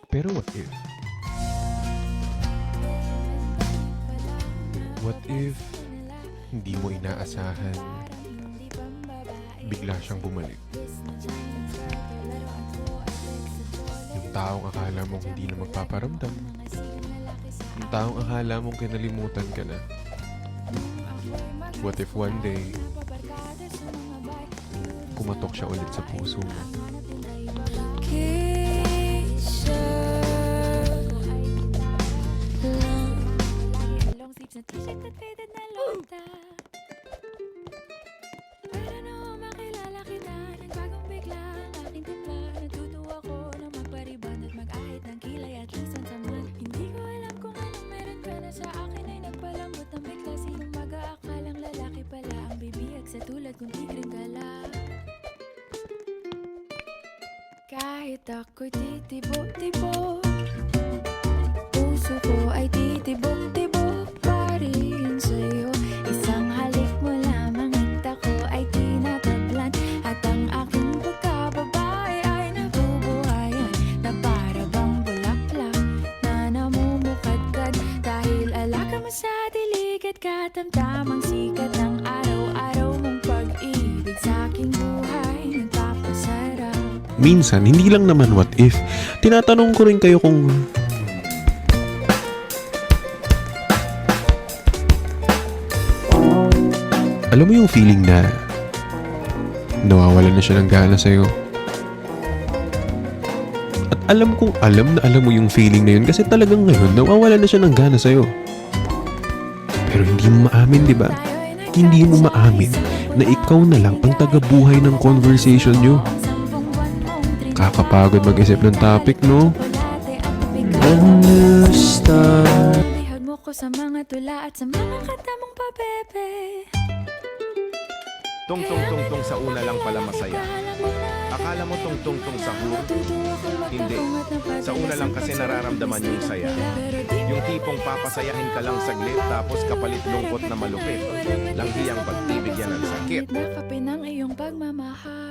Pero what if hindi mo inaasahan, bigla siyang bumalik? Yung taong akala mong hindi na magpaparamdam, yung taong akala mong kinalimutan ka na. What if one day, kumatok siya ulit sa puso mo? Kahit ako'y titibok-tibok, puso ko ay titibok-tibok pa rin sa'yo. Isang halik mo lamang at ako ay tinatablan, at ang aking pagkababae ay nabubuhayan, na para bang bulaklak na namumukadkad. Dahil alaga mo sa dilig at katamtamang sikat ng araw-araw mong pag-ibig sa aking buhay nagpapasarap. Minsan, hindi lang naman what if. Tinatanong ko rin kayo kung alam mo yung feeling na nawawalan na siya ng gana sa'yo. At alam kong alam na alam mo yung feeling na yun kasi talagang ngayon nawawalan na siya ng gana sa'yo. Pero hindi mo maamin, di ba? Hindi mo maamin na ikaw na lang ang tagabuhay ng conversation nyo. Kakapagod mag-isip ng topic, no? Lihod mo ko sa mga tula at sa mga kata mong pabebe. Tungtong-tungtong sa una lang pala masaya. Akala mo tungtong-tung sa hur? Hindi. Sa una lang kasi nararamdaman yung saya. Yung tipong papasayahin ka lang saglit tapos kapalit lungkot na malupit. Langhiyang pag-ibig yan ang sakit. Nakapin ang iyong pagmamahal.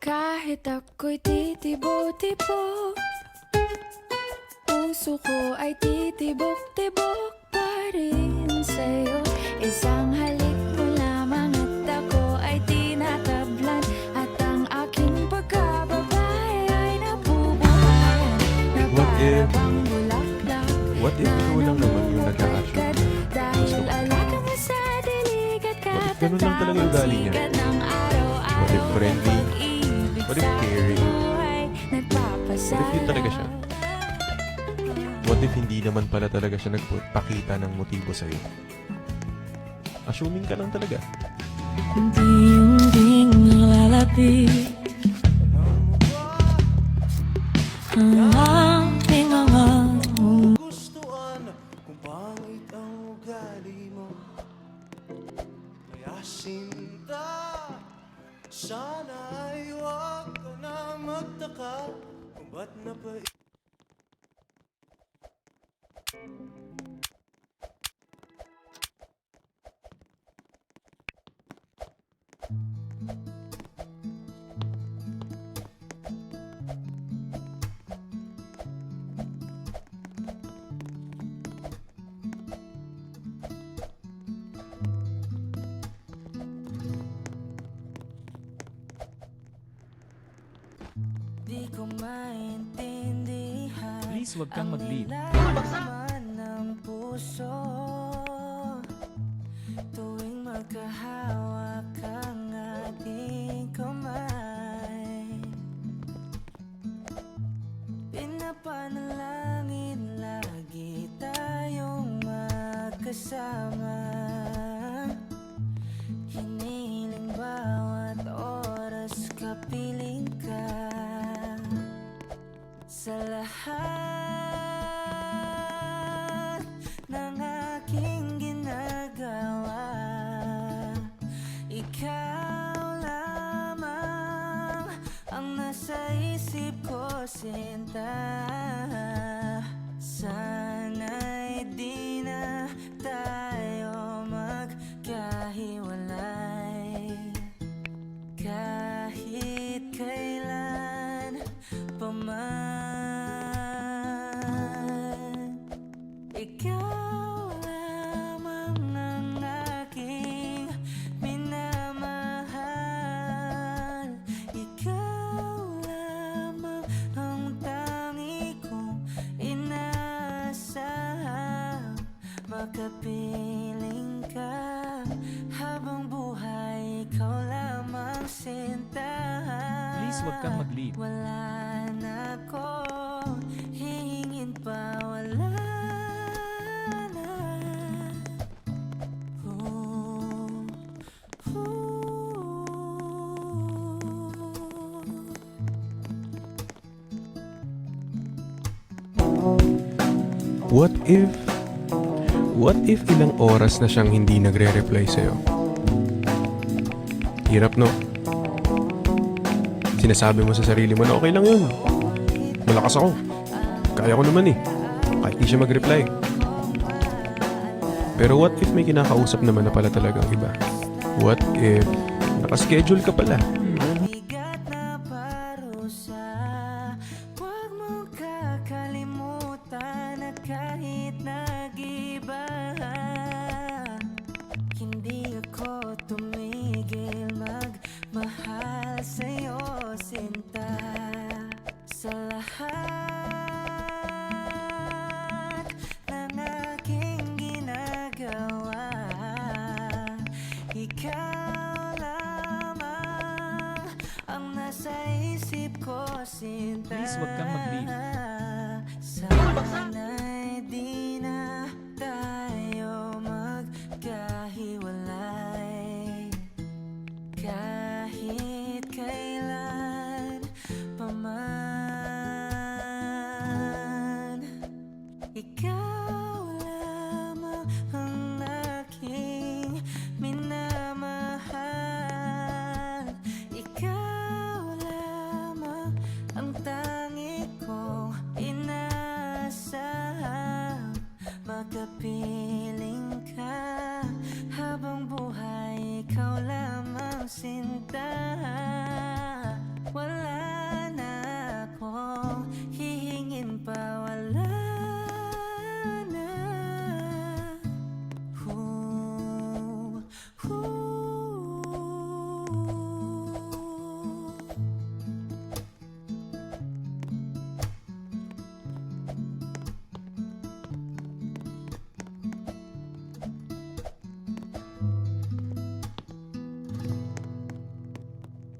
Kahit ako'y titibok-tibok, puso ko ay titibok-tibok pa rin sa'yo. Isang halik mo lamang at ako ay tinatablan, at ang aking pagkababae ay nabubuhayan, na para bang bulaklak What if ikaw lang naman yung nag-a-action? dahil alaga mo sa dilig at ganun lang talaga yung ugali niya? sikat ng araw-araw. What if friendly? What if caring? What What if yun talaga siya? What if hindi naman pala talaga siya nagpakita ng motibo sa'yo? Assuming ka lang talaga. Hindi nalalapit ang aking mga Gustuhan kung pangit ang ugali mo, kaya sinta, sana ay huwag ka na magtaka kung ba't napaisip. Di ko maintindihan. Please, wag kang mag-leave. Nilalaman ng puso tuwing magkahawak ang ating kamay. Pinapanalangin lagi tayong magkasama. Hiniling bawat oras kapiling ka. Sa lahat makapiling ka habang buhay, ikaw lamang sinta. Please wag kang mag-leave. Wala na ko hihingin pa, wala na. What if ilang oras na siyang hindi nagre-reply sa'yo? Hirap, no? Sinasabi mo sa sarili mo na okay lang yun. Malakas ako. Kaya ko naman eh. Kahit di siya mag-reply. Pero what if may kinakausap naman na pala talagang iba? What if nakaschedule ka pala? Bigat na parusa, huwag mong kakalimutan na kahit nag-iba, hindi ako tumigil magmahal sa'yo, sinta. Sa lahat ng aking ginagawa, ikaw lamang ang nasa isip ko, sinta. Please, wag kang mag-leave. Sana'y di na tayo magkahiwalay kahit kailan paman. Ikaw lamang ang aking minamahal. Ikaw lamang ang tangi kong inaasam. Makapiling ka habang buhay, ikaw lamang sinta. Wala na akong hihingin pa, wala na.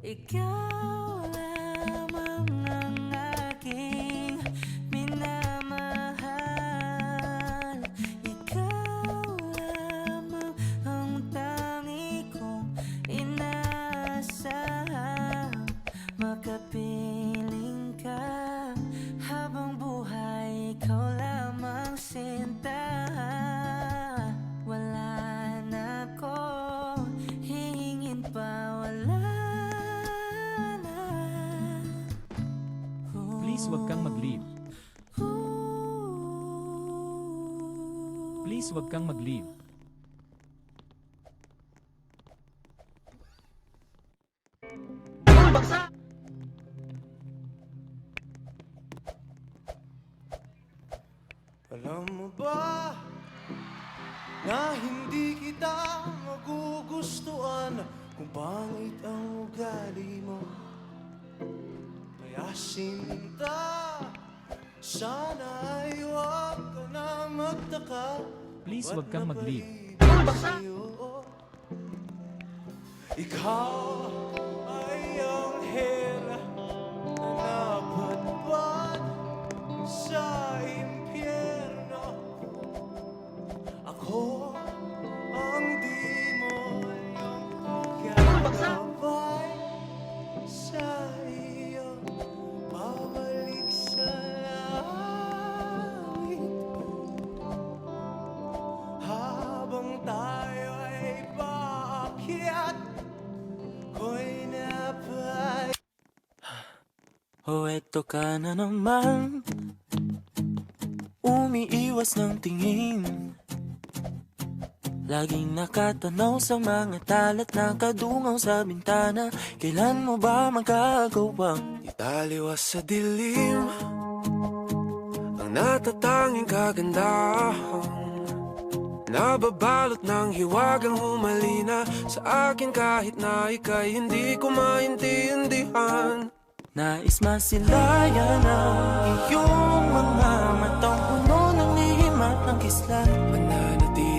Ikaw lamang ang aking minamahal. Ikaw lamang ang tangi kong inaasam. Makapiling ka habang buhay, ikaw lamang sinta. Wala na ko hihingin pa, wala. Please wag kang mag-leave. Please wag kang mag-leave. Alam mo ba na hindi kita magugustuhan kung pangit ang ugali mo? Kaya sinta, sana ay huwag ka na magtaka. Please wag kang mag-leave. Ikaw ay anghel na napadpad sa impyerno. Ako ang di mo alam gagawin sa iyo. Pabalik sa langit habang tayo ay paakyat. Ko'y napay. Oh, eto ka na naman, umiiwas ng tingin. Laging nakatanaw sa mga talat na kadungaw sa bintana. Kailan mo ba magagawang italiwas sa dilim ang natatanging kagandahan? Nababalot ng hiwagang humalina sa akin kahit na ika'y hindi ko maintindihan. Nais masilayan ang iyong mga matang puno ng lihim at ng kislan. Mananatili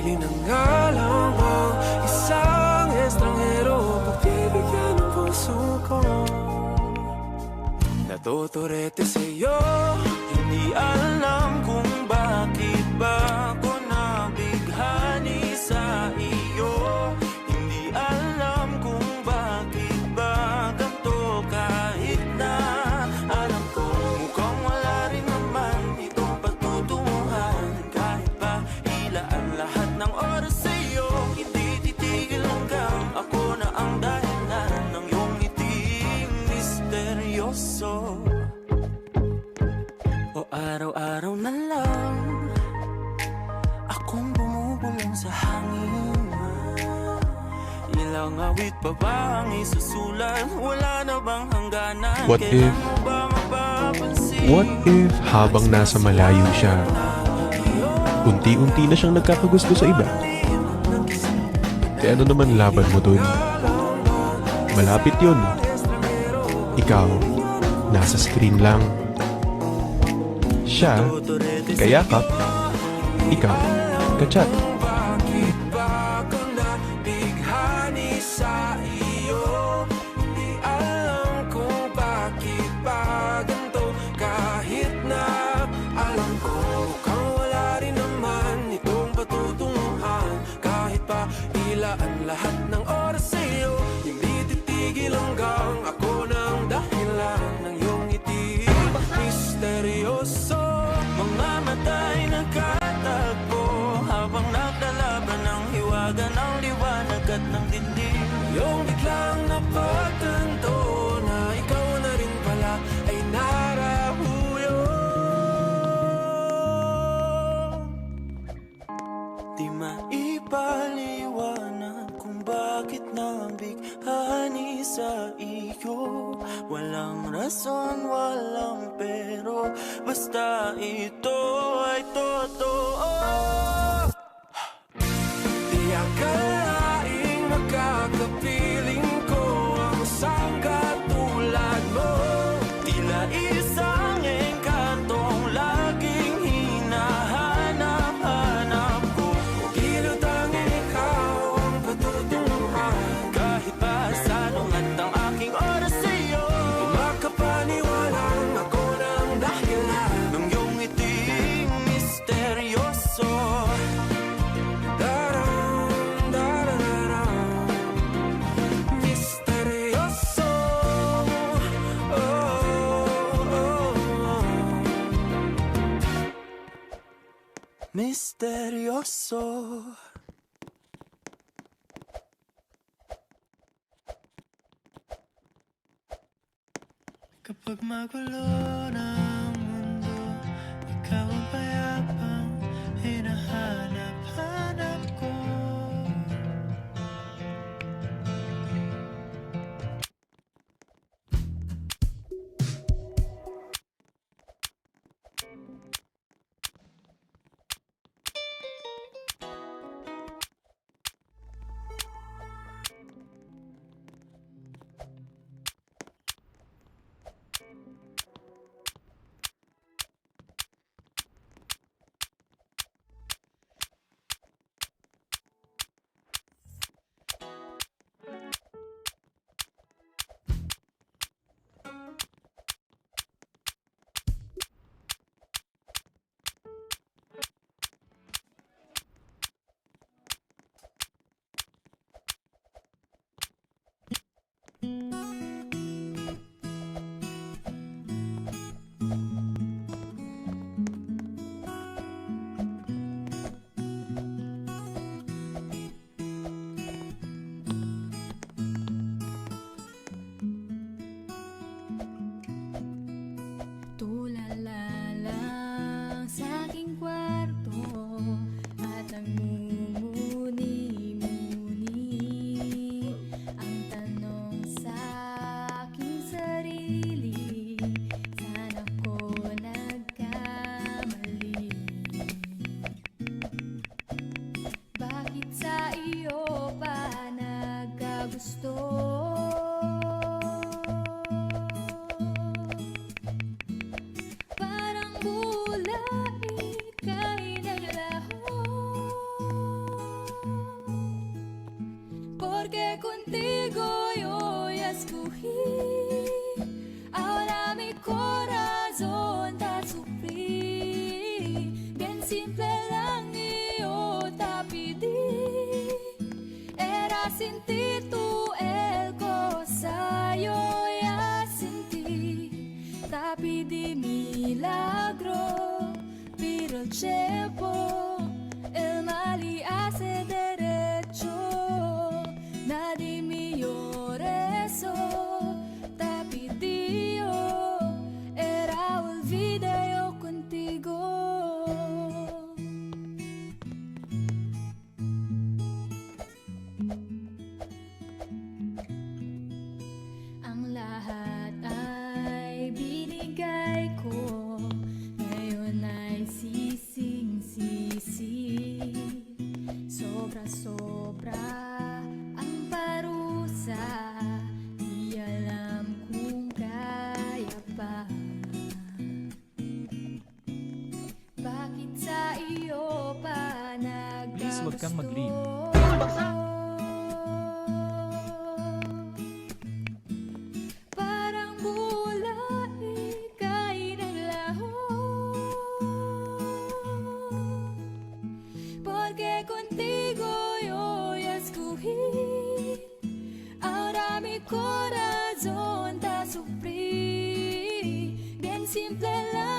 Tuturete sa'yo. Hindi alam kung bakit ba ako nabighani sa iyo. Hindi alam kung bakit ba ganito, kahit na alam ko mukhang wala rin naman itong patutunguhan. Kahit pa ilaan lahat ng oras sa'yo, hindi titigil hanggang ako na ang dahilan ng iyong ngiting misteryoso. O araw-araw na lang akong bumubulong sa hangin. Ilang awit pa ba ang isusulat? Wala na bang hangganan? What Kailan if- mo ba mapapansin? What if habang nasa malayo siya, unti-unti na siyang nagkakagusto sa iba? Kaya ano naman laban mo dun? Malapit yun. Ikaw, nasa screen lang. Siya, kayakap. Ikaw, kachat. Bakit ba ako nabighani sa iyo? Di alam kung bakit ba ganito, kahit na alam ko mukhang wala rin naman itong patutunguhan. Kahit pa ilaan lahat ng oras sa'yo, hindi titigil hanggang ako na ang dahilan ng iyong ngiti misteryoso. Mga mata'y nagkatagpo habang naglalaban ng hiwaga ng liwanag at ng dilim. Yung biglang napatanto na ikaw na rin pala ay narahuyo. Di maipaliwanag kung bakit nabighani sa iyo. Walang rason, walang pero, basta ito ay totoo. Di akalaing makakapiling ko ang isang katulad mo. Tila isang engkantong laging hinahanap-hanap ko. Kilutangin ikaw ang patutunguhan. Kahit pa salungat ang aking oras sa'yo, di makapaniwalang ako na ang dahilan ng iyong ngiting misteryoso. Daram, darararam, misteryoso. Oh, oh, oh. Misteryoso. Kapag magulo ng mundo, ikaw ang payapang hinahanap-hanap ko. lang y yo te pedí. Era sin ti tú el cosa yo ya sentí. Te pedí milagro, pero el tiempo el mal y hace derecho. Nadie me llore eso. Te pedí yo, era olvide yo contigo. Ang lahat ay binigay ko, ngayon ay sising-sisi. Sobra-sobra ang parusa, di alam kung kaya pa. Bakit sa iyo pa Please, wag kang mag-leave. Parang mula ika'y naglaho. Porque contigo yo ya escogí. Ahora mi corazón te sufrí. Bien simple la